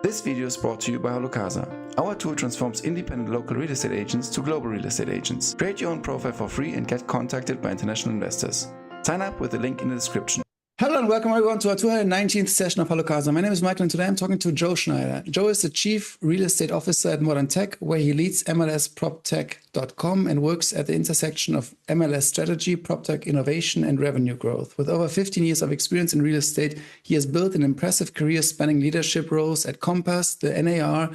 This video is brought to you by HalloCasa. Our tool transforms independent local real estate agents to global real estate agents. Create your own profile for free and get contacted by international investors. Sign up with the link in the description. Hello and welcome everyone to our 219th session of HalloCasa. My name is Michael and today I'm talking to Joe Schneider. Joe is the Chief Real Estate Officer at Modern.tech, where he leads MLS Proptech.com and works at the intersection of MLS strategy, Proptech innovation and revenue growth. With over 15 years of experience in real estate, he has built an impressive career spanning leadership roles at Compass, the NAR,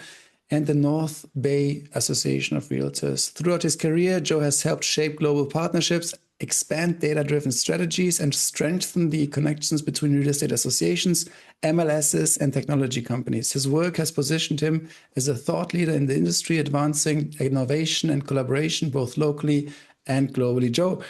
and the North Bay Association of Realtors. Throughout his career, Joe has helped shape global partnerships, expand data-driven strategies, and strengthen the connections between real estate associations, MLSs, and technology companies. His work has positioned him as a thought leader in the industry, advancing innovation and collaboration both locally and globally. Joe,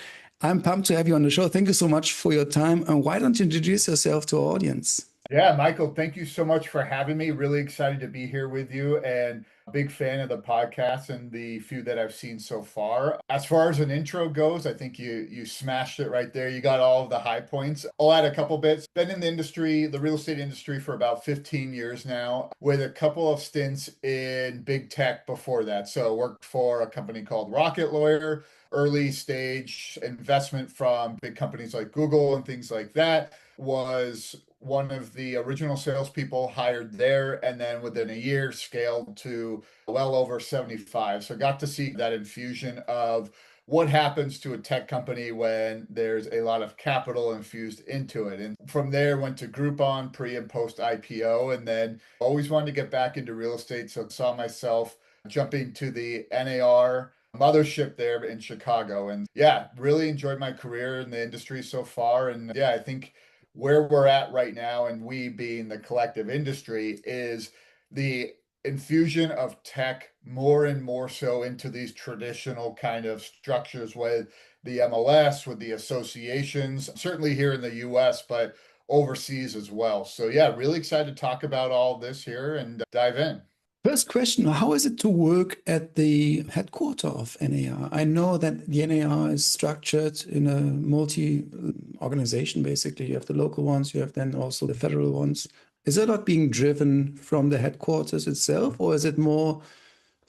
I'm pumped to have you on the show. Thank you so much for your time. And why don't you introduce yourself to our audience? Yeah, Michael, thank you so much for having me. Really excited to be here with you and a big fan of the podcast and the few that I've seen so far. As far as an intro goes, I think you smashed it right there. You got all of the high points. I'll add a couple bits. Been in the industry, the real estate industry, for about 15 years now, with a couple of stints in big tech before that. So worked for a company called Rocket Lawyer, early stage investment from big companies like Google and things like that. Was one of the original salespeople hired there, and then within a year scaled to well over 75. So got to see that infusion of what happens to a tech company when there's a lot of capital infused into it. And from there went to Groupon pre and post IPO, and then always wanted to get back into real estate. So saw myself jumping to the NAR mothership there in Chicago. And yeah, really enjoyed my career in the industry so far. And yeah, I think where we're at right now, and we being the collective industry, is the infusion of tech more and more so into these traditional kind of structures with the MLS, with the associations, certainly here in the US, but overseas as well. So yeah, really excited to talk about all this here and dive in. First question, how is it to work at the headquarters of NAR? I know that the NAR is structured in a multi-organization, basically. You have the local ones, you have then also the federal ones. Is it not being driven from the headquarters itself, or is it more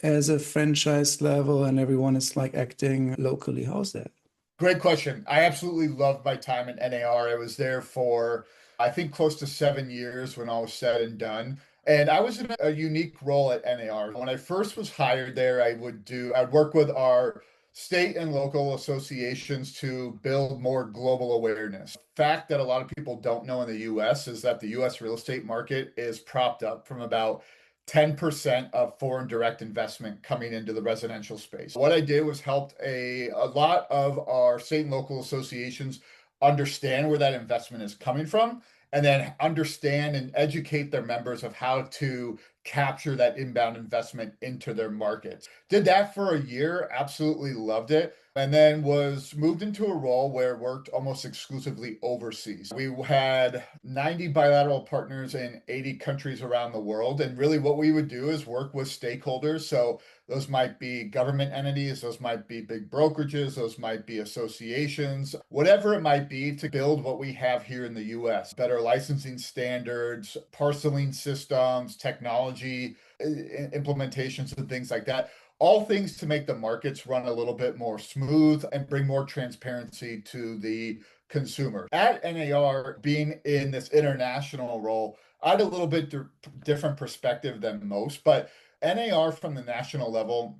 as a franchise level and everyone is like acting locally? How's that? Great question. I absolutely loved my time at NAR. I was there for, I think, close to 7 years when all was said and done. And I was in a unique role at NAR. When I first was hired there, I'd work with our state and local associations to build more global awareness. Fact that a lot of people don't know in the US is that the US real estate market is propped up from about 10% of foreign direct investment coming into the residential space. What I did was helped a lot of our state and local associations understand where that investment is coming from, and then understand and educate their members of how to capture that inbound investment into their markets. Did that for a year, absolutely loved it, and then was moved into a role where worked almost exclusively overseas. We had 90 bilateral partners in 80 countries around the world, and really what we would do is work with stakeholders. So those might be government entities, those might be big brokerages, those might be associations, whatever it might be, to build what we have here in the US. Better licensing standards, parceling systems, technology, implementations and things like that. All things to make the markets run a little bit more smooth and bring more transparency to the consumer. At NAR, being in this international role, I had a little bit different perspective than most, but NAR from the national level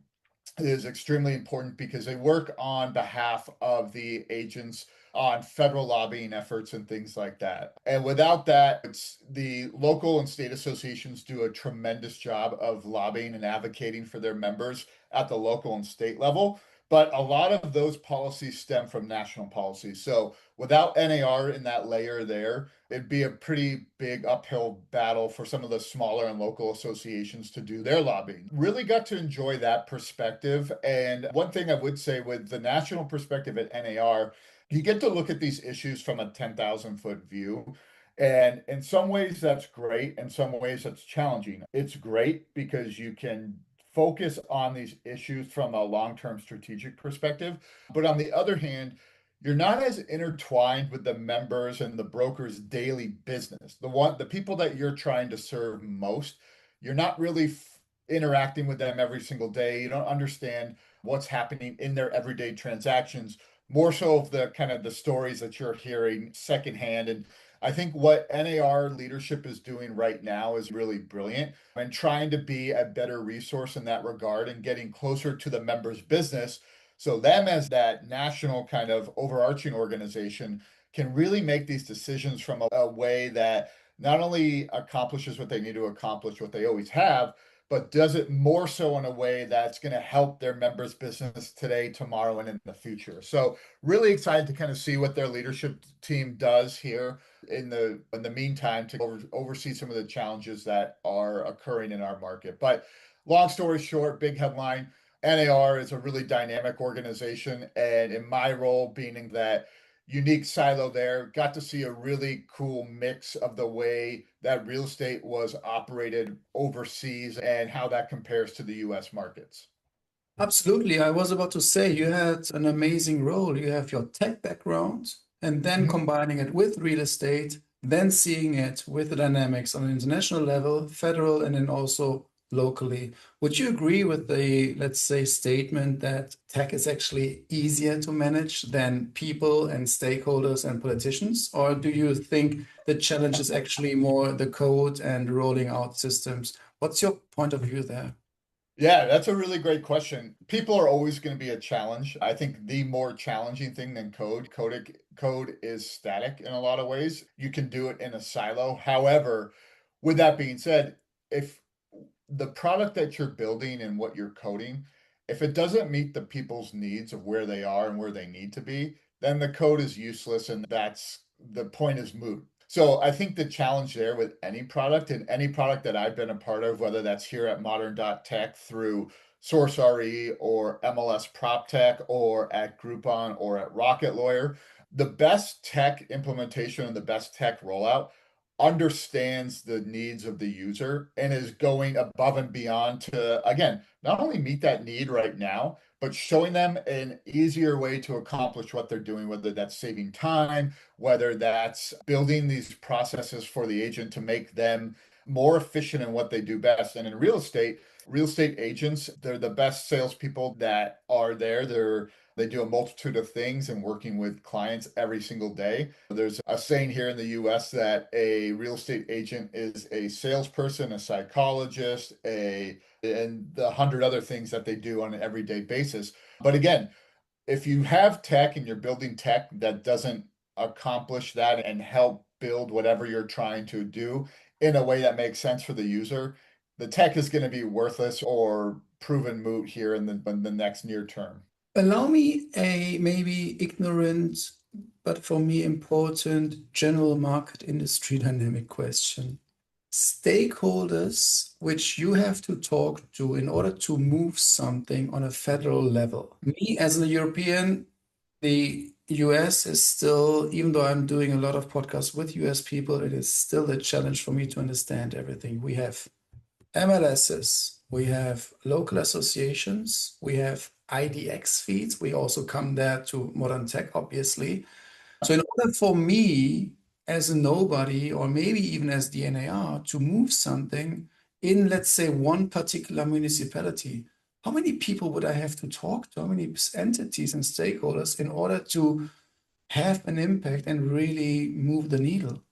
is extremely important because they work on behalf of the agents on federal lobbying efforts and things like that. And without that, it's the local and state associations do a tremendous job of lobbying and advocating for their members at the local and state level. But a lot of those policies stem from national policies. So without NAR in that layer there, it'd be a pretty big uphill battle for some of the smaller and local associations to do their lobbying. Really got to enjoy that perspective. And one thing I would say with the national perspective at NAR, you get to look at these issues from a 10,000-foot view. And in some ways that's great. In some ways that's challenging. It's great because you can focus on these issues from a long-term strategic perspective. But on the other hand, you're not as intertwined with the members and the brokers' daily business. The people that you're trying to serve most you're not really interacting with them every single day. You don't understand what's happening in their everyday transactions, more so of the kind of the stories that you're hearing secondhand. And I think what NAR leadership is doing right now is really brilliant and trying to be a better resource in that regard and getting closer to the members' business. So them as that national kind of overarching organization can really make these decisions from a way that not only accomplishes what they need to accomplish, what they always have, but does it more so in a way that's going to help their members' business today, tomorrow, and in the future. So really excited to kind of see what their leadership team does here in the meantime to oversee some of the challenges that are occurring in our market. But long story short, big headline, NAR is a really dynamic organization. And in my role being in that unique silo there, got to see a really cool mix of the way that real estate was operated overseas and how that compares to the US markets. Absolutely. I was about to say you had an amazing role. You have your tech background and then combining it with real estate, then seeing it with the dynamics on an international level, federal, and then also locally. Would you agree with the, let's say, statement that tech is actually easier to manage than people and stakeholders and politicians? Or do you think the challenge is actually more the code and rolling out systems? What's your point of view there? Yeah, that's a really great question. People are always going to be a challenge. I think the more challenging thing than code is static in a lot of ways. You can do it in a silo. However, with that being said, if the product that you're building and what you're coding, if it doesn't meet the people's needs of where they are and where they need to be, then the code is useless and that's the point is moot. So I think the challenge there with any product and any product that I've been a part of, whether that's here at Modern.tech through SourceRE or MLS Proptech or at Groupon or at Rocket Lawyer, the best tech implementation and the best tech rollout understands the needs of the user and is going above and beyond to, again, not only meet that need right now, but showing them an easier way to accomplish what they're doing, whether that's saving time, whether that's building these processes for the agent to make them more efficient in what they do best. And in real estate agents, they're the best salespeople that are there. They do a multitude of things and working with clients every single day. There's a saying here in the US that a real estate agent is a salesperson, a psychologist, and the 100 other things that they do on an everyday basis. But again, if you have tech and you're building tech that doesn't accomplish that and help build whatever you're trying to do in a way that makes sense for the user, the tech is going to be worthless or proven moot here in the next near term. Allow me a maybe ignorant, but for me important general market industry dynamic question. Stakeholders which you have to talk to in order to move something on a federal level. Me as a European, the US is still, even though I'm doing a lot of podcasts with US people, it is still a challenge for me to understand everything. We have MLSs, we have local associations, we have IDX feeds. We also come there to Modern.tech, obviously. So in order for me as a nobody, or maybe even as the NAR, to move something in, let's say, one particular municipality, how many people would I have to talk to? How many entities and stakeholders in order to have an impact and really move the needle?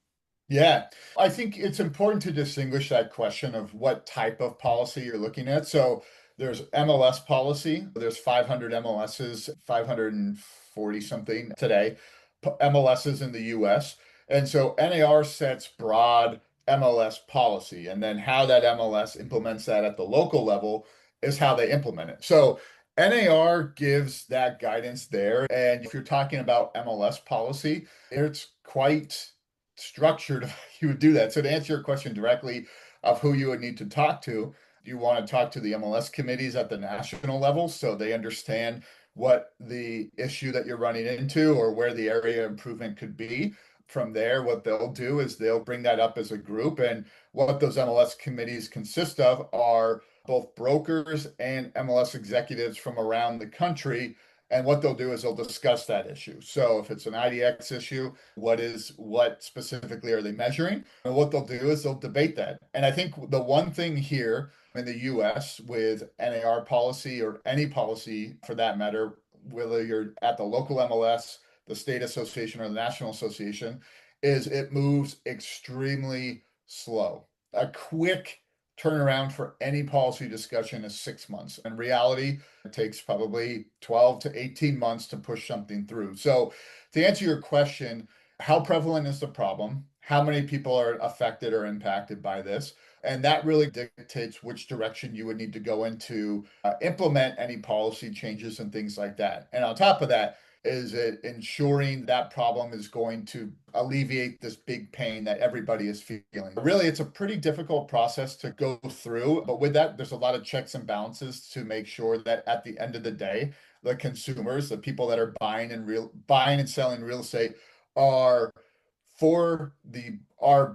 Yeah, I think it's important to distinguish that question of what type of policy you're looking at. So there's MLS policy. There's 500 MLSs, 540 something today, MLSs in the US. And so NAR sets broad MLS policy. And then how that MLS implements that at the local level is how they implement it. So NAR gives that guidance there. And if you're talking about MLS policy, it's quite structured you would do that. So to answer your question directly of who you would need to talk to, you want to talk to the MLS committees at the national level so they understand what the issue that you're running into or where the area of improvement could be. From there, what they'll do is they'll bring that up as a group. And what those MLS committees consist of are both brokers and MLS executives from around the country And what they'll do is they'll discuss that issue. So if it's an IDX issue, what specifically are they measuring? And what they'll do is they'll debate that. And I think the one thing here in the US with NAR policy or any policy for that matter, whether you're at the local MLS, the state association, or the national association, is it moves extremely slow. A quick turnaround for any policy discussion is 6 months. In reality, it takes probably 12 to 18 months to push something through. So to answer your question, how prevalent is the problem? How many people are affected or impacted by this? And that really dictates which direction you would need to go into implement any policy changes and things like that. And on top of that, is it ensuring that problem is going to alleviate this big pain that everybody is feeling? Really, it's a pretty difficult process to go through, but with that, there's a lot of checks and balances to make sure that at the end of the day, the consumers, the people that are buying and selling real estate are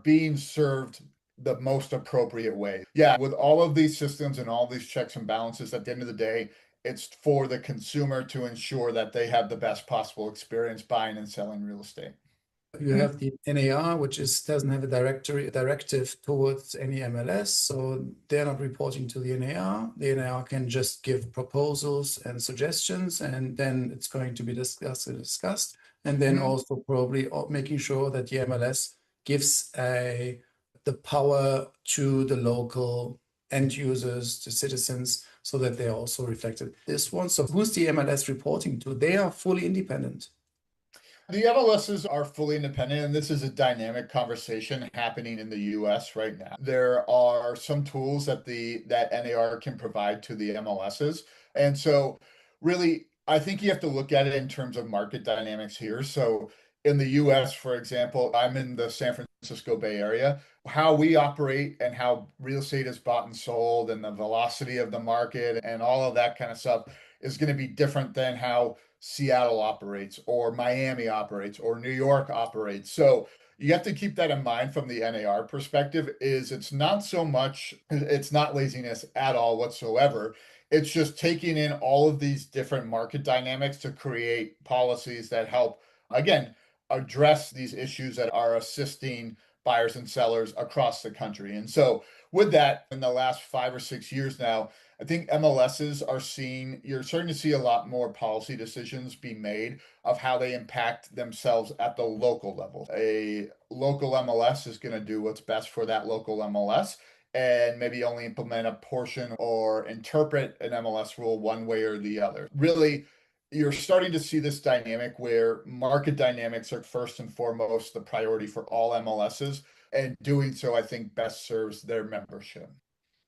being served the most appropriate way. Yeah, with all of these systems and all these checks and balances, at the end of the day, it's for the consumer to ensure that they have the best possible experience buying and selling real estate. You have the NAR, which doesn't have a directive towards any MLS, so they're not reporting to the NAR. The NAR can just give proposals and suggestions, and then it's going to be discussed, and then also probably making sure that the MLS gives the power to the local end users, the citizens, so that they're also reflected. This one. So who's the MLS reporting to? They are fully independent. The MLSs are fully independent, and this is a dynamic conversation happening in the US right now. There are some tools that that NAR can provide to the MLSs. And so really, I think you have to look at it in terms of market dynamics here. So in the US, for example, I'm in the San Francisco Bay Area. How we operate and how real estate is bought and sold and the velocity of the market and all of that kind of stuff is going to be different than how Seattle operates or Miami operates or New York operates. So you have to keep that in mind from the NAR perspective. It's not laziness at all whatsoever. It's just taking in all of these different market dynamics to create policies that help, again, address these issues that are assisting buyers and sellers across the country. And so with that, in the last 5 or 6 years now, I think MLSs you're starting to see a lot more policy decisions be made of how they impact themselves at the local level. A local MLS is going to do what's best for that local MLS and maybe only implement a portion or interpret an MLS rule one way or the other. Really, you're starting to see this dynamic where market dynamics are first and foremost the priority for all MLSs, and doing so, I think, best serves their membership.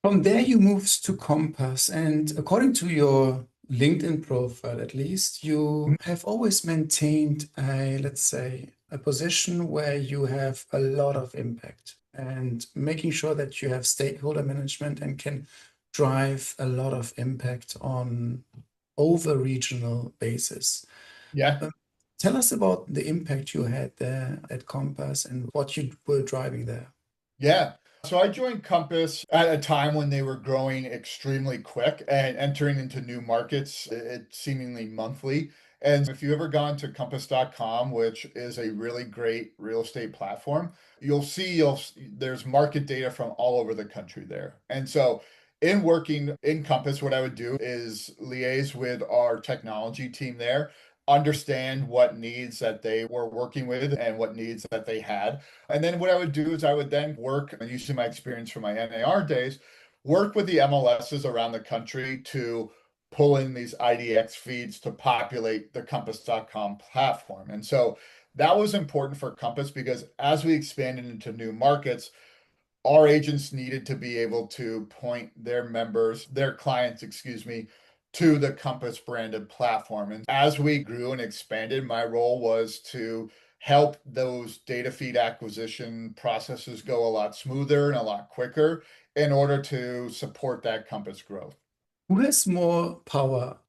From there, you moved to Compass, and according to your LinkedIn profile, at least, you have always maintained let's say, a position where you have a lot of impact and making sure that you have stakeholder management and can drive a lot of impact on over regional basis. Yeah. Tell us about the impact you had there at Compass and what you were driving there. Yeah. So I joined Compass at a time when they were growing extremely quick and entering into new markets seemingly monthly. And if you've ever gone to compass.com, which is a really great real estate platform, you'll see there's market data from all over the country there. And so in working in Compass, what I would do is liaise with our technology team there, understand what needs that they were working with and what needs that they had. And then what I would do is I would then work, using my experience from my NAR days, work with the MLSs around the country to pull in these IDX feeds to populate the compass.com platform. And so that was important for Compass because as we expanded into new markets, our agents needed to be able to point their clients, to the Compass branded platform. And as we grew and expanded, my role was to help those data feed acquisition processes go a lot smoother and a lot quicker in order to support that Compass growth. Who has more power,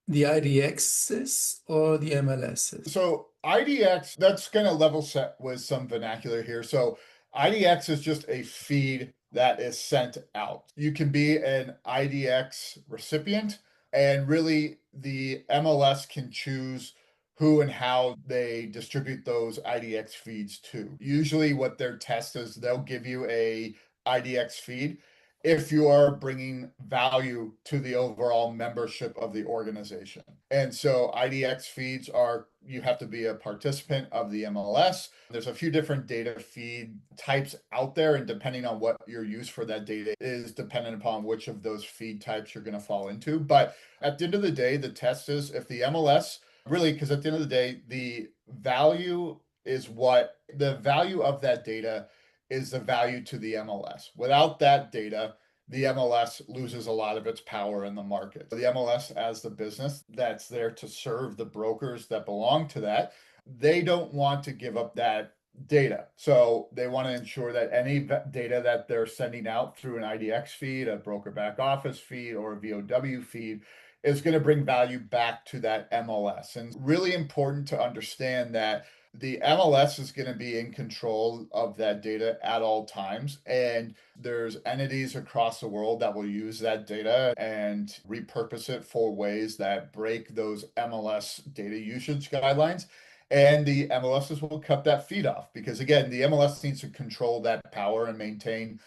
the IDXs or the MLSs? So IDX, that's going to level set with some vernacular here. So IDX is just a feed that is sent out. You can be an IDX recipient And really, the MLS can choose who and how they distribute those IDX feeds to. Usually what their test is, they'll give you a IDX feed if you are bringing value to the overall membership of the organization. And so IDX feeds are, you have to be a participant of the MLS. There's a few different data feed types out there, and depending on what your use for that data is dependent upon which of those feed types you're going to fall into. But at the end of the day, the test is if the MLS really, because at the end of the day, the value is what the value of that data is the value to the MLS. Without that data, the MLS loses a lot of its power in the market. The MLS, as the business that's there to serve the brokers that belong to that, they don't want to give up that data. So they want to ensure that any data that they're sending out through an IDX feed, a broker back office feed, or a VOW feed is going to bring value back to that MLS. And really important to understand that the MLS is going to be in control of that data at all times. And there's entities across the world that will use that data and repurpose it for ways that break those MLS data usage guidelines. And the MLSs will cut that feed off because, again, the MLS needs to control that power and maintain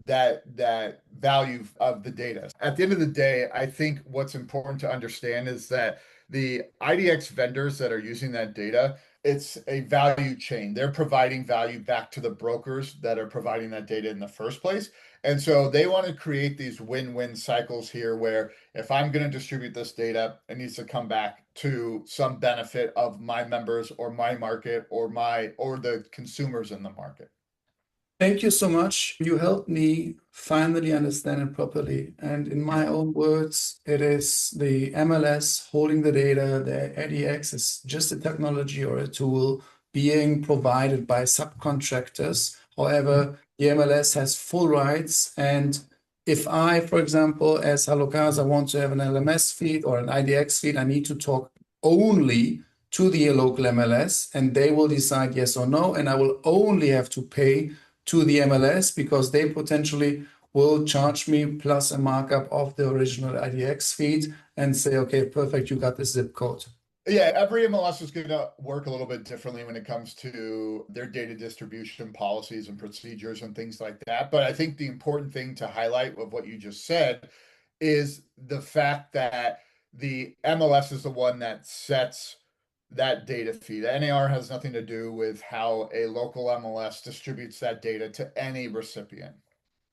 that value of the data. At the end of the day, I think what's important to understand is that the IDX vendors that are using that data, it's a value chain. They're providing value back to the brokers that are providing that data in the first place. And so they want to create these win-win cycles here where if I'm going to distribute this data, it needs to come back to some benefit of my members or my market or the consumers in the market. Thank you so much. You helped me finally understand it properly. And in my own words, it is the MLS holding the data. The ADX is just a technology or a tool being provided by subcontractors. However, the MLS has full rights. And if I, for example, as HalloCasa want to have an LMS feed or an IDX feed, I need to talk only to the local MLS and they will decide yes or no. And I will only have to pay to the MLS because they potentially will charge me plus a markup of the original IDX feed and say, okay, perfect, you got the zip code. Yeah, every MLS is going to work a little bit differently when it comes to their data distribution policies and procedures and things like that. But I think the important thing to highlight of what you just said is the fact that the MLS is the one that sets that data feed. NAR has nothing to do with how a local MLS distributes that data to any recipient.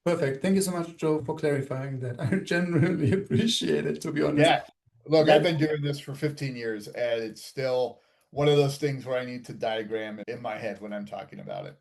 Perfect. Thank you so much, Joe, for clarifying that. I genuinely appreciate it, to be honest. Yeah. Look, I've been doing this for 15 years and it's still one of those things where I need to diagram it in my head when I'm talking about it.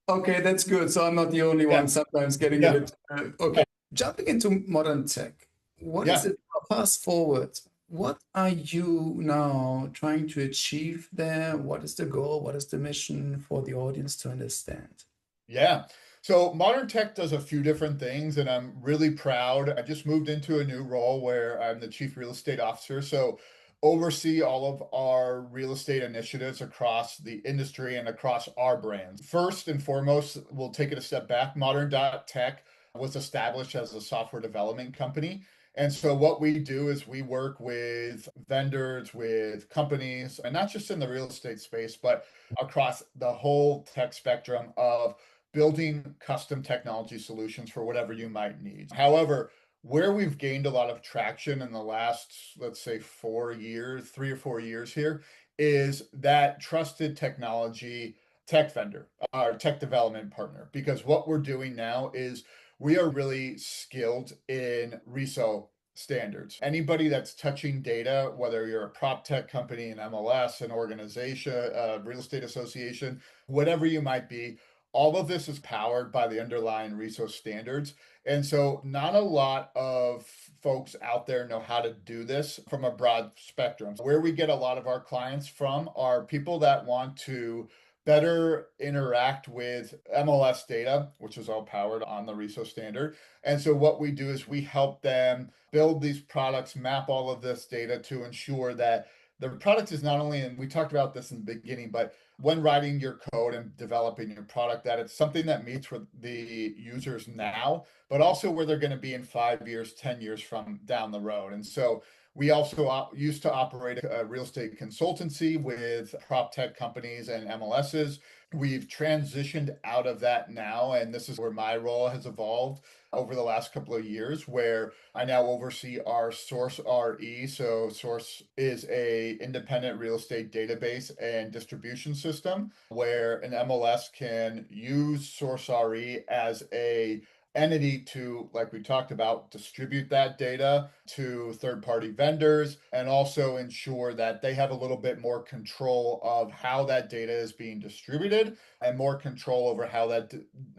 Okay, that's good. So I'm not the only one sometimes getting a bit. Okay. Jumping into Modern.tech, what is it fast forward? What are you now trying to achieve there? What is the goal? What is the mission for the audience to understand? Yeah. So Modern.tech does a few different things, and I'm really proud. I just moved into a new role where I'm the chief real estate officer. So oversee all of our real estate initiatives across the industry and across our brands. First and foremost, we'll take it a step back. Modern.tech was established as a software development company. And so what we do is we work with vendors, with companies, and not just in the real estate space, but across the whole tech spectrum of building custom technology solutions for whatever you might need. However, where we've gained a lot of traction in the last, let's say 4 years, 3 or 4 years here, is that trusted technology tech vendor, our tech development partner. Because what we're doing now is we are really skilled in RESO standards. Anybody that's touching data, whether you're a Proptech company, an MLS, an organization, a real estate association, whatever you might be, all of this is powered by the underlying RESO standards. And so not a lot of folks out there know how to do this from a broad spectrum. Where we get a lot of our clients from are people that want to better interact with MLS data, which is all powered on the RESO standard. And so what we do is we help them build these products, map all of this data to ensure that the product is not only, and we talked about this in the beginning, but when writing your code and developing your product, that it's something that meets with the users now, but also where they're going to be in 5 years, 10 years from down the road. And so We also used to operate a real estate consultancy with Proptech companies and MLSs. We've transitioned out of that now, and this is where my role has evolved over the last couple of years, where I now oversee our Source RE. So Source is a independent real estate database and distribution system where an MLS can use Source RE as a entity to, like we talked about, distribute that data to third-party vendors and also ensure that they have a little bit more control of how that data is being distributed and more control over how that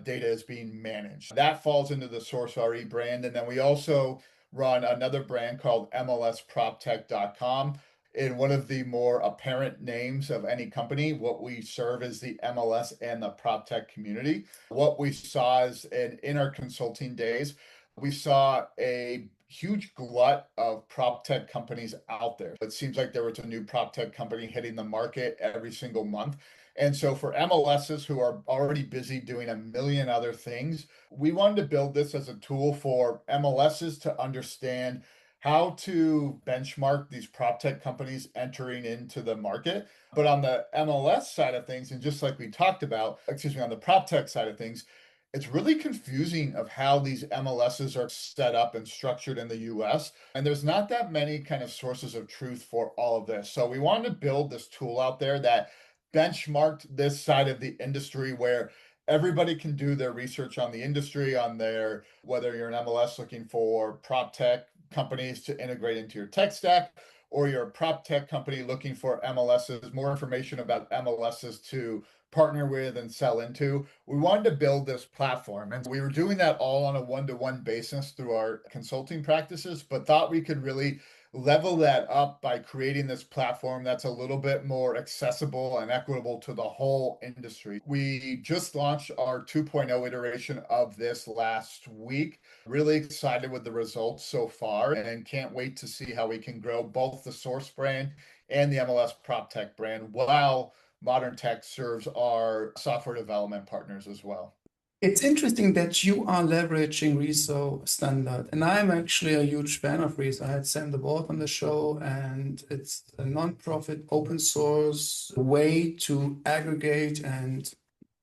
data is being managed. That falls into the Source RE brand. And then we also run another brand called MLSproptech.com. In one of the more apparent names of any company, what we serve is the MLS and the PropTech community. What we saw is in our consulting days, we saw a huge glut of PropTech companies out there. It seems like there was a new PropTech company hitting the market every single month. And so for MLSs who are already busy doing a million other things, we wanted to build this as a tool for MLSs to understand how to benchmark these PropTech companies entering into the market. But on the MLS side of things, and just like we talked about, on the PropTech side of things, it's really confusing of how these MLSs are set up and structured in the US. And there's not that many kind of sources of truth for all of this. So we wanted to build this tool out there that benchmarked this side of the industry where everybody can do their research on the industry, on their, whether you're an MLS looking for PropTech companies to integrate into your tech stack, or you're a PropTech company looking for MLSs, more information about MLSs to partner with and sell into. We wanted to build this platform. And we were doing that all on a one-to-one basis through our consulting practices, but thought we could really level that up by creating this platform that's a little bit more accessible and equitable to the whole industry. We just launched our 2.0 iteration of this last week. Really excited with the results so far and can't wait to see how we can grow both the Source brand and the MLS PropTech brand while Modern.tech serves our software development partners as well. It's interesting that you are leveraging RESO Standard, and I'm actually a huge fan of RESO. I had Sam the Board on the show, and it's a non-profit open source way to aggregate and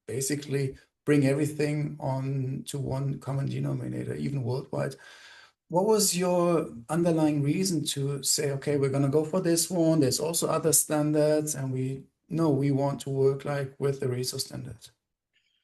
basically bring everything on to one common denominator, even worldwide. What was your underlying reason to say, okay, we're going to go for this one? There's also other standards, and we want to work like with the RESO Standard.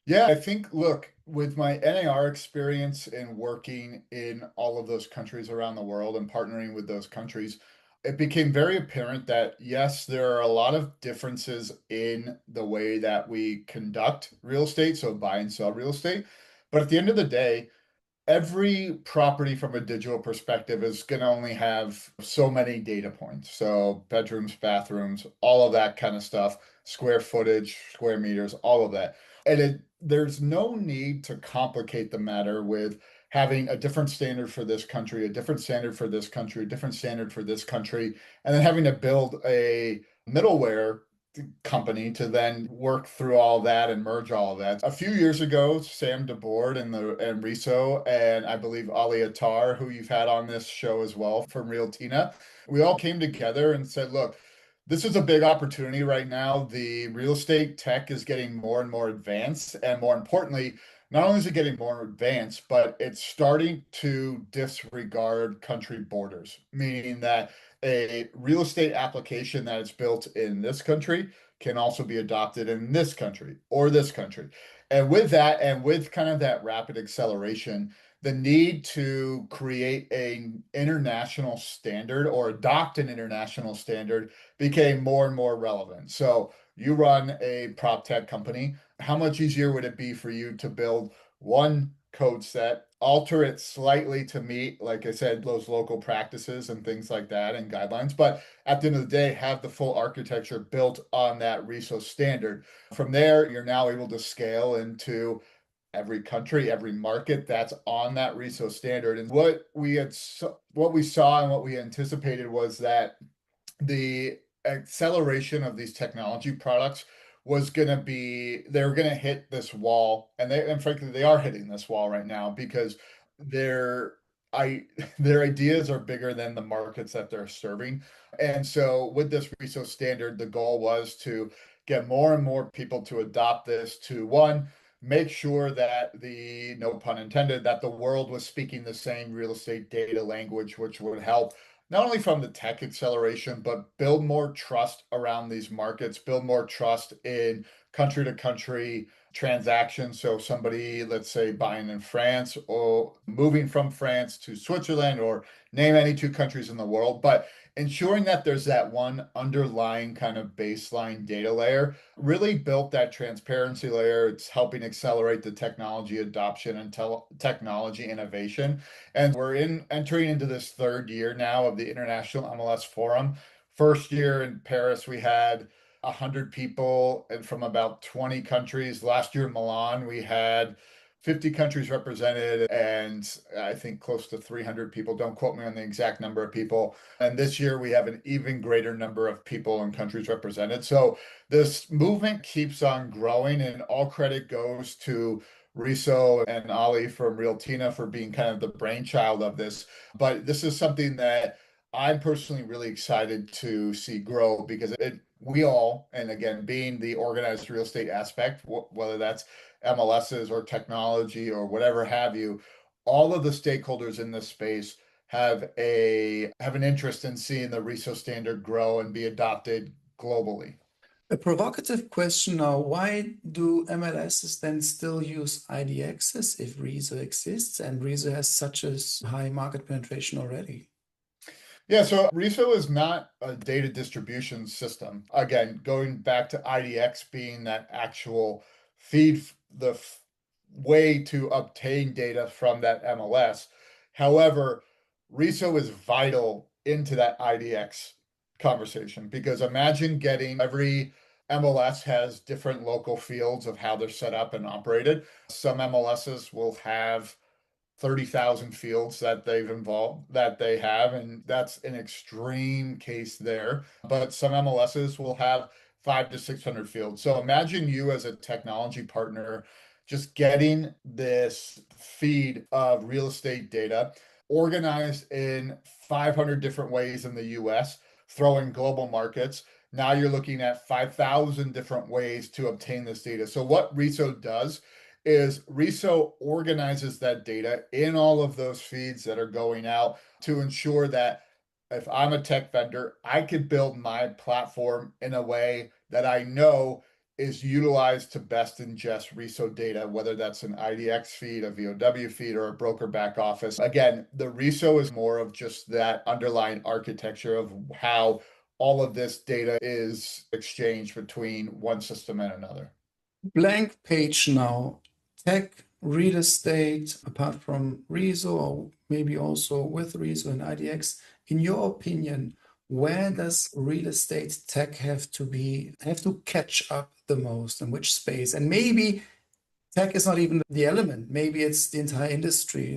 Yeah, I think, look, with my NAR experience in working in all of those countries around the world and partnering with those countries, it became very apparent that, yes, there are a lot of differences in the way that we conduct real estate, so buy and sell real estate. But at the end of the day, every property from a digital perspective is going to only have so many data points. So bedrooms, bathrooms, all of that kind of stuff, square footage, square meters, all of that. And there's no need to complicate the matter with having a different standard for this country, a different standard for this country, a different standard for this country, and then having to build a middleware company to then work through all that and merge all of that. A few years ago, Sam DeBoard and RESO, and I believe Ali Attar, who you've had on this show as well from Realtina, we all came together and said, look, this is a big opportunity right now. The real estate tech is getting more and more advanced. And more importantly, not only is it getting more advanced, but it's starting to disregard country borders, meaning that a real estate application that is built in this country can also be adopted in this country or this country. And with that, and with kind of that rapid acceleration, the need to create an international standard or adopt an international standard became more and more relevant. So you run a PropTech company. How much easier would it be for you to build one code set, alter it slightly to meet, like I said, those local practices and things like that and guidelines, but at the end of the day, have the full architecture built on that RESO standard. From there, you're now able to scale into every country, every market that's on that RESO standard. And what we saw and what we anticipated was that the acceleration of these technology products was going to be, they were going to hit this wall, and frankly, they are hitting this wall right now because they're their ideas are bigger than the markets that they're serving. And so with this RESO standard, the goal was to get more and more people to adopt this to one, make sure that no pun intended, that the world was speaking the same real estate data language, which would help not only from the tech acceleration, but build more trust around these markets, build more trust in country to country transactions. So somebody, let's say, buying in France or moving from France to Switzerland, or name any two countries in the world, but ensuring that there's that one underlying kind of baseline data layer, really built that transparency layer. It's helping accelerate the technology adoption and technology innovation. And we're entering into this third year now of the International MLS Forum. First year in Paris, we had 100 people and from about 20 countries. Last year in Milan, we had 50 countries represented, and I think close to 300 people. Don't quote me on the exact number of people. And this year we have an even greater number of people and countries represented. So this movement keeps on growing, and all credit goes to RESO and Ali from Realtina for being kind of the brainchild of this. But this is something that I'm personally really excited to see grow, because we all, and again, being the organized real estate aspect, whether that's MLSs or technology or whatever have you, all of the stakeholders in this space have an interest in seeing the RESO standard grow and be adopted globally. A provocative question now, why do MLSs then still use IDXs if RESO exists and RESO has such a high market penetration already? Yeah, so RESO is not a data distribution system. Again, going back to IDX being that actual feed, the way to obtain data from that MLS. However, RESO is vital into that IDX conversation, because imagine getting every MLS has different local fields of how they're set up and operated. Some MLSs will have 30,000 fields that they have, and that's an extreme case there. But some MLSs will have 500 to 600 fields. So imagine you as a technology partner just getting this feed of real estate data organized in 500 different ways in the US, throwing global markets. Now you're looking at 5,000 different ways to obtain this data. So what RESO does is RESO organizes that data in all of those feeds that are going out to ensure that if I'm a tech vendor, I could build my platform in a way that I know is utilized to best ingest RESO data, whether that's an IDX feed, a VOW feed, or a broker back office. Again, the RESO is more of just that underlying architecture of how all of this data is exchanged between one system and another. Blank page now. Tech, real estate, apart from RESO, or maybe also with RESO and IDX, in your opinion, where does real estate tech have to catch up the most, in which space? And maybe tech is not even the element. Maybe it's the entire industry,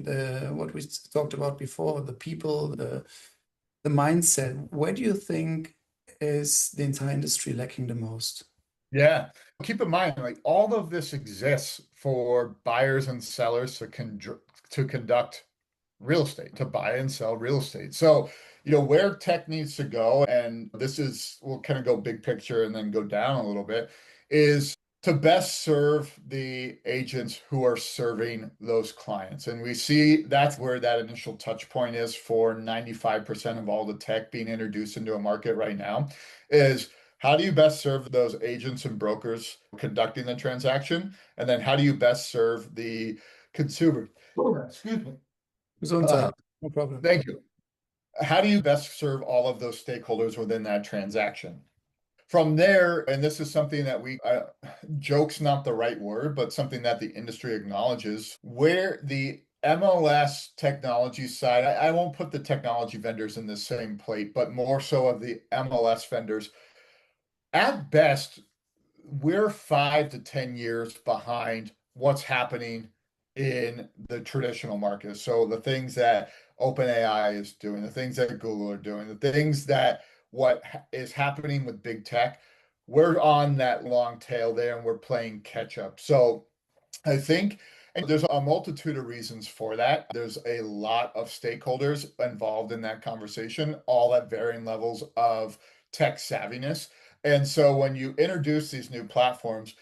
what we talked about before, the people, the mindset. Where do you think is the entire industry lacking the most? Yeah. Keep in mind, like, all of this exists for buyers and sellers to conduct real estate, to buy and sell real estate. So, where tech needs to go, and we'll kind of go big picture and then go down a little bit, is to best serve the agents who are serving those clients. And we see that's where that initial touch point is for 95% of all the tech being introduced into a market right now, is how do you best serve those agents and brokers conducting the transaction? And then how do you best serve the consumer? Oh, excuse me. No problem. Thank you. How do you best serve all of those stakeholders within that transaction? From there, and this is something that joke's not the right word, but something that the industry acknowledges, where the MLS technology side, I won't put the technology vendors in the same plate, but more so of the MLS vendors. At best, we're 5 to 10 years behind what's happening in the traditional market. So the things that OpenAI is doing, the things that Google are doing, the things that what is happening with big tech, we're on that long tail there and we're playing catch up. So I think, And there's a multitude of reasons for that. There's a lot of stakeholders involved in that conversation, all at varying levels of tech savviness. And so when you introduce these new platforms,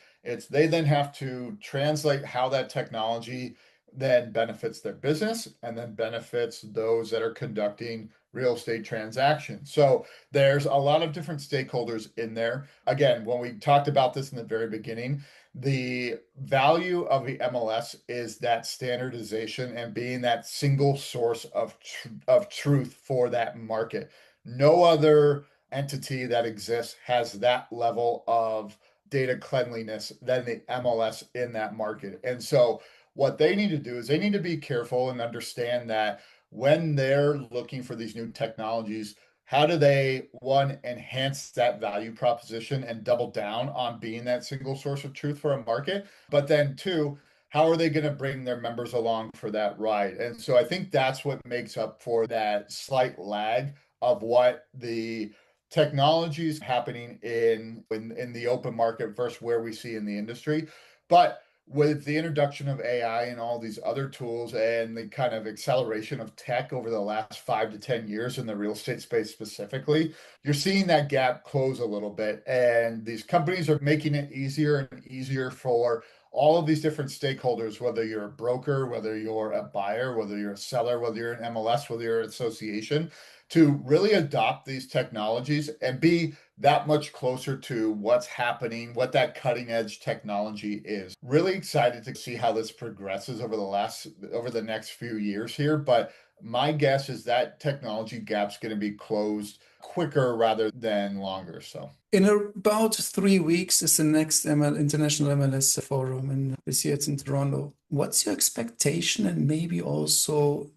they then have to translate how that technology then benefits their business and then benefits those that are conducting real estate transactions. So there's a lot of different stakeholders in there. Again, when we talked about this in the very beginning, the value of the MLS is that standardization and being that single source of truth for that market. No other entity that exists has that level of data cleanliness than the MLS in that market. And so what they need to do is they need to be careful and understand that when they're looking for these new technologies, how do they, one, enhance that value proposition and double down on being that single source of truth for a market? But then two, how are they going to bring their members along for that ride? And so I think that's what makes up for that slight lag of what the technologies happening in the open market versus where we see in the industry. But with the introduction of AI and all these other tools and the kind of acceleration of tech over the last 5 to 10 years in the real estate space specifically, you're seeing that gap close a little bit. And these companies are making it easier and easier for all of these different stakeholders, whether you're a broker, whether you're a buyer, whether you're a seller, whether you're an MLS, whether you're an association, to really adopt these technologies and be that much closer to what's happening, what that cutting edge technology is. Really excited to see how this progresses over the next few years here. But my guess is that technology gap's going to be closed quicker rather than longer. So in about 3 weeks is the next International MLS Forum, and this year it's in Toronto. What's your expectation, and maybe also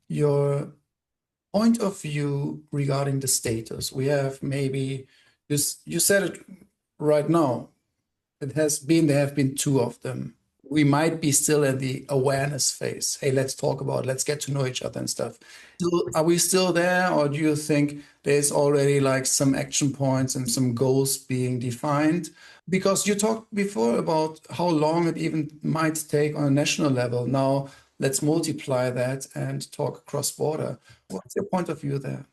your point of view regarding the status? We have maybe this, you said it right now, there have been two of them. We might be still in the awareness phase. Hey, let's get to know each other and stuff. Are we still there, or do you think there's already like some action points and some goals being defined? Because you talked before about how long it even might take on a national level. Now let's multiply that and talk cross-border. What's your point of view there?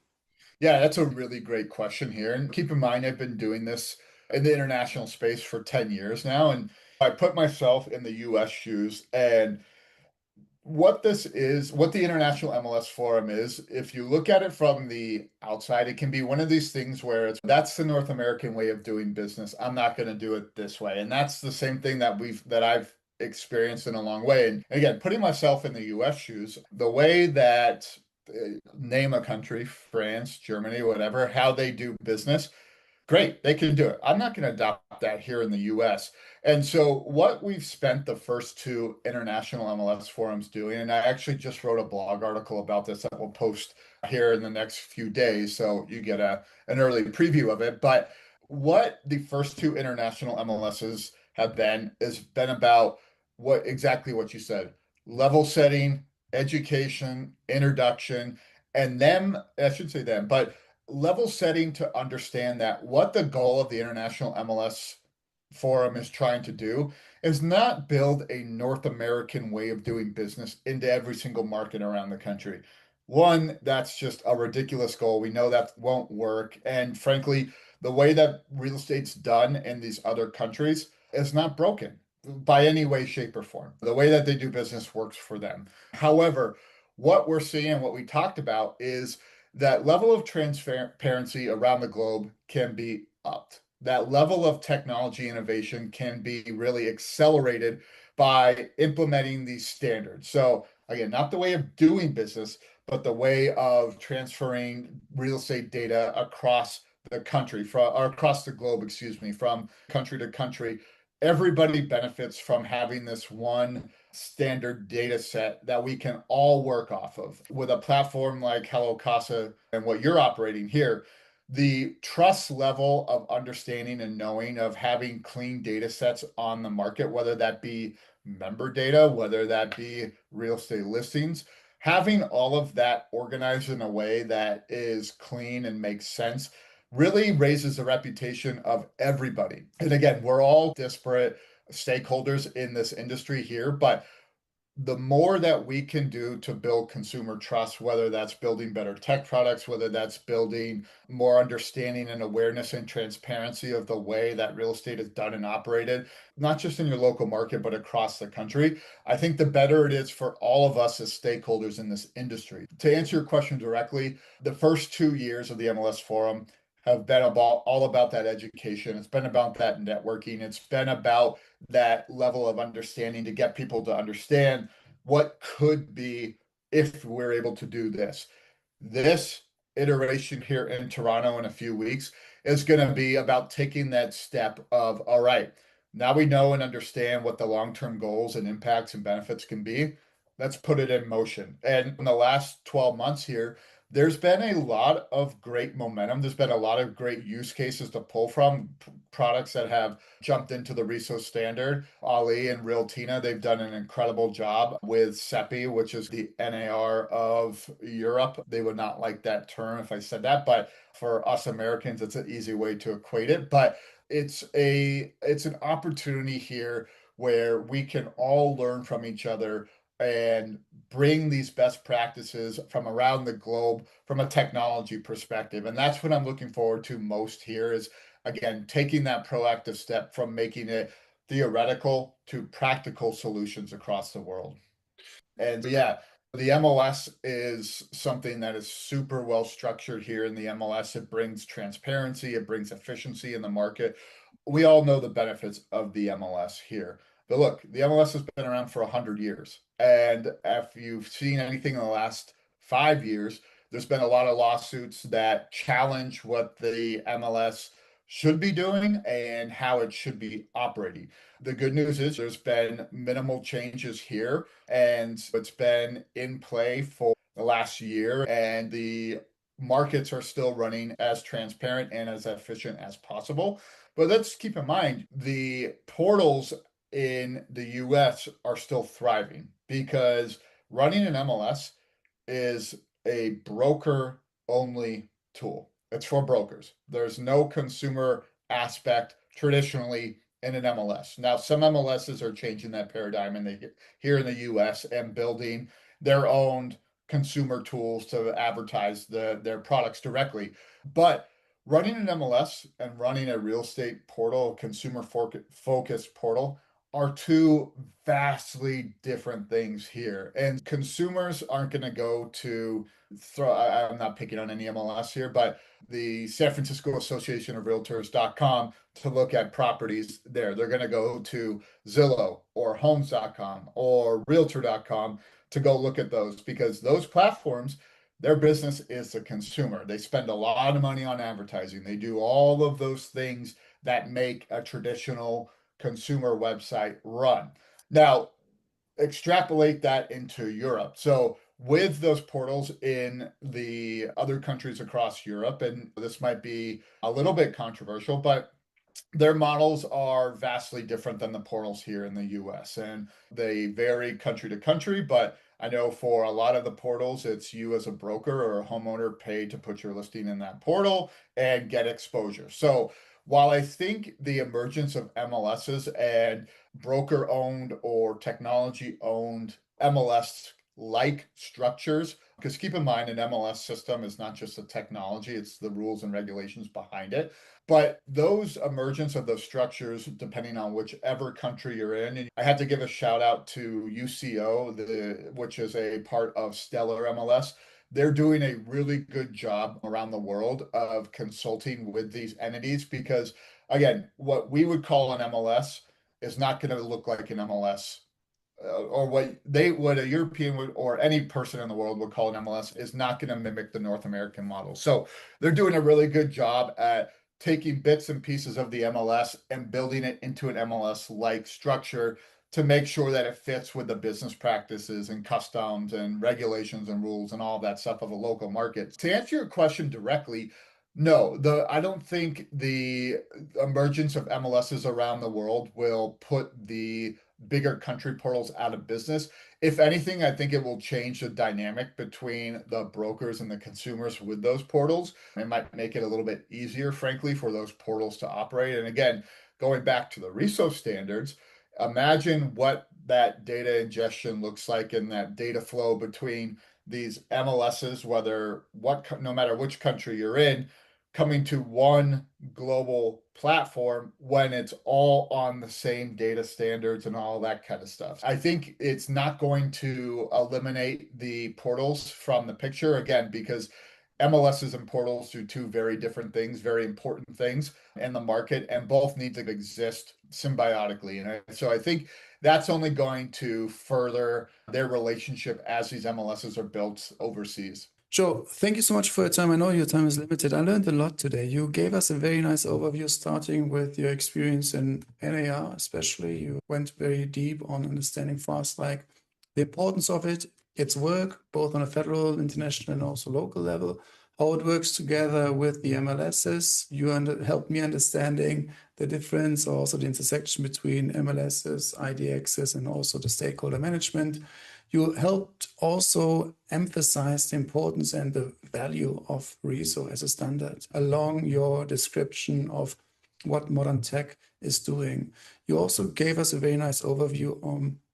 Yeah, that's a really great question here. And keep in mind, I've been doing this in the international space for 10 years now. And I put myself in the US shoes, and what the International MLS Forum is, if you look at it from the outside, it can be one of these things where that's the North American way of doing business. I'm not going to do it this way. And that's the same thing that I've experienced in a long way. And again, putting myself in the US shoes, the way that name a country, France, Germany, whatever, how they do business, great, they can do it. I'm not going to adopt that here in the US. And so what we've spent the first two international MLS forums doing, and I actually just wrote a blog article about this that we'll post here in the next few days, so you get an early preview of it. But what the first two international MLSs have been about exactly what you said: level setting, education, introduction, and I should say them, but level setting to understand that what the goal of the International MLS Forum is trying to do is not build a North American way of doing business into every single market around the country. One, that's just a ridiculous goal. We know that won't work. And frankly, the way that real estate's done in these other countries is not broken by any way, shape, or form. The way that they do business works for them. However, what we're seeing, what we talked about, is that level of transparency around the globe can be upped. That level of technology innovation can be really accelerated by implementing these standards. So again, not the way of doing business, but the way of transferring real estate data across the country, or across the globe, from country to country. Everybody benefits from having this one standard data set that we can all work off of. With a platform like HalloCasa and what you're operating here, the trust level of understanding and knowing of having clean data sets on the market, whether that be member data, whether that be real estate listings, having all of that organized in a way that is clean and makes sense really raises the reputation of everybody. And again, we're all disparate stakeholders in this industry here, but the more that we can do to build consumer trust, whether that's building better tech products, whether that's building more understanding and awareness and transparency of the way that real estate is done and operated, not just in your local market, but across the country, I think the better it is for all of us as stakeholders in this industry. To answer your question directly, the first 2 years of the MLS Forum have been about all about that education. It's been about that networking. It's been about that level of understanding to get people to understand what could be if we're able to do this. This iteration here in Toronto in a few weeks is going to be about taking that step of, all right, now we know and understand what the long-term goals and impacts and benefits can be. Let's put it in motion. And in the last 12 months here, there's been a lot of great momentum. There's been a lot of great use cases to pull from, products that have jumped into the RESO standard. Ali and Realtina, they've done an incredible job with SEPI, which is the NAR of Europe. They would not like that term if I said that, but for us Americans, it's an easy way to equate it. But it's an opportunity here where we can all learn from each other and bring these best practices from around the globe from a technology perspective. And that's what I'm looking forward to most here is, again, taking that proactive step from making it theoretical to practical solutions across the world. And yeah, the MLS is something that is super well structured here in the MLS. It brings transparency, it brings efficiency in the market. We all know the benefits of the MLS here. But look, the MLS has been around for 100 years. And if you've seen anything in the last 5 years, there's been a lot of lawsuits that challenge what the MLS should be doing and how it should be operating. The good news is there's been minimal changes here, and it's been in play for the last year, and the markets are still running as transparent and as efficient as possible. But let's keep in mind the portals in the US are still thriving because running an MLS is a broker only tool. It's for brokers. There's no consumer aspect traditionally in an MLS. Now, some MLSs are changing that paradigm and they here in the US and building their own consumer tools to advertise their products directly. But running an MLS and running a real estate portal, consumer focused portal, are two vastly different things here. And consumers aren't going to go to I'm not picking on any MLS here, but the San Francisco Association of Realtors.com to look at properties there. They're going to go to Zillow or Homes.com or Realtor.com to go look at those because those platforms, their business is the consumer. They spend a lot of money on advertising. They do all of those things that make a traditional consumer website run. Now, extrapolate that into Europe. So with those portals in the other countries across Europe, and this might be a little bit controversial, but their models are vastly different than the portals here in the US, and they vary country to country. But I know for a lot of the portals, it's you as a broker or a homeowner pay to put your listing in that portal and get exposure. So while I think the emergence of MLSs and broker owned or technology owned MLS like structures, because keep in mind, an MLS system is not just the technology, it's the rules and regulations behind it. But those emergence of those structures, depending on whichever country you're in, and I have to give a shout out to UCO, which is a part of Stellar MLS. They're doing a really good job around the world of consulting with these entities because, again, what we would call an MLS is not going to look like an MLS or what a European would or any person in the world would call an MLS is not going to mimic the North American model. So they're doing a really good job at taking bits and pieces of the MLS and building it into an MLS-like structure to make sure that it fits with the business practices and customs and regulations and rules and all that stuff of a local market. To answer your question directly, no, I don't think the emergence of MLSs around the world will put the bigger country portals out of business. If anything, I think it will change the dynamic between the brokers and the consumers with those portals. It might make it a little bit easier, frankly, for those portals to operate. And again, going back to the RESO standards, Imagine what that data ingestion looks like and that data flow between these MLSs, no matter which country you're in, coming to one global platform when it's all on the same data standards and all that kind of stuff. I think it's not going to eliminate the portals from the picture, again, because MLSs and portals do two very different things, very important things in the market, and both need to exist symbiotically. And so I think that's only going to further their relationship as these MLSs are built overseas. Joe, thank you so much for your time. I know your time is limited. I learned a lot today. You gave us a very nice overview, starting with your experience in NAR, especially. You went very deep on understanding fast, like the importance of it, its work, both on a federal, international, and also local level, how it works together with the MLSs. You helped me understanding the difference, also the intersection between MLSs, IDXs, and also the stakeholder management. You helped also emphasize the importance and the value of RESO as a standard along your description of what Modern.tech is doing. You also gave us a very nice overview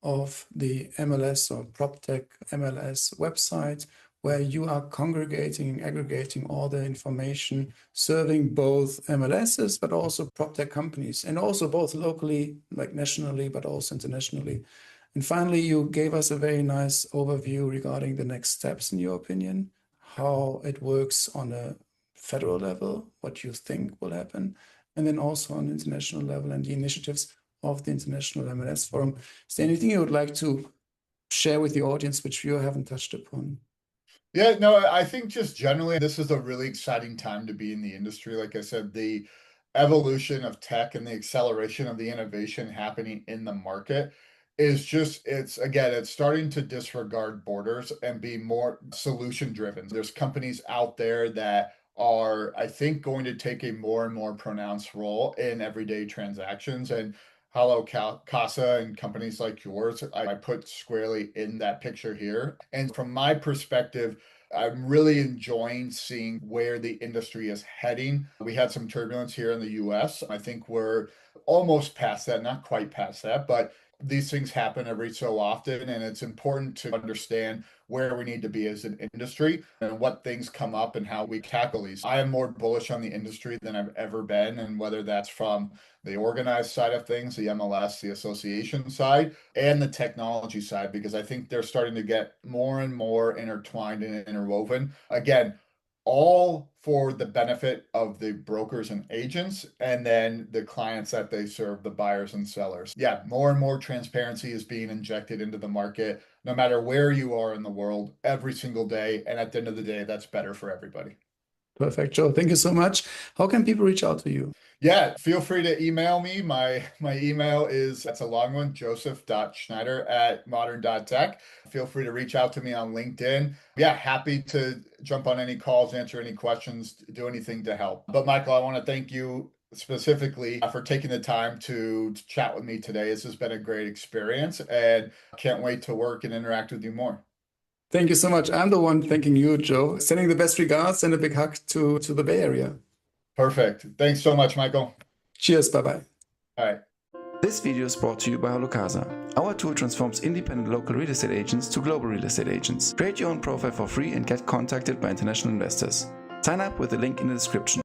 of the MLS or Proptech MLS website, where you are congregating and aggregating all the information, serving both MLSs, but also Proptech companies, and also both locally, like nationally, but also internationally. And finally, you gave us a very nice overview regarding the next steps, in your opinion, how it works on a federal level, what you think will happen, and then also on international level and the initiatives of the International MLS Forum. Is there anything you would like to share with the audience which you haven't touched upon? Yeah, no, I think just generally, this is a really exciting time to be in the industry. Like I said, the evolution of tech and the acceleration of the innovation happening in the market is it's starting to disregard borders and be more solution driven. There's companies out there that are, I think, going to take a more and more pronounced role in everyday transactions. And HalloCasa and companies like yours, I put squarely in that picture here. And from my perspective, I'm really enjoying seeing where the industry is heading. We had some turbulence here in the US. I think we're almost past that, not quite past that, but these things happen every so often, and it's important to understand where we need to be as an industry and what things come up and how we tackle these. I am more bullish on the industry than I've ever been, and whether that's from the organized side of things, the MLS, the association side, and the technology side, because I think they're starting to get more and more intertwined and interwoven. Again, all for the benefit of the brokers and agents, and then the clients that they serve, the buyers and sellers. Yeah, more and more transparency is being injected into the market, no matter where you are in the world, every single day. And at the end of the day, that's better for everybody. Perfect, Joe. Thank you so much. How can people reach out to you? Yeah, feel free to email me. My email is, that's a long one, joseph.schneider@modern.tech. Feel free to reach out to me on LinkedIn. Yeah, happy to jump on any calls, answer any questions, do anything to help. But Michael, I want to thank you specifically for taking the time to chat with me today. This has been a great experience, and can't wait to work and interact with you more. Thank you so much. I'm the one thanking you, Joe. Sending the best regards and a big hug to the Bay Area. Perfect. Thanks so much, Michael. Cheers. Bye-bye. All right. This video is brought to you by HalloCasa. Our tool transforms independent local real estate agents to global real estate agents. Create your own profile for free and get contacted by international investors. Sign up with the link in the description.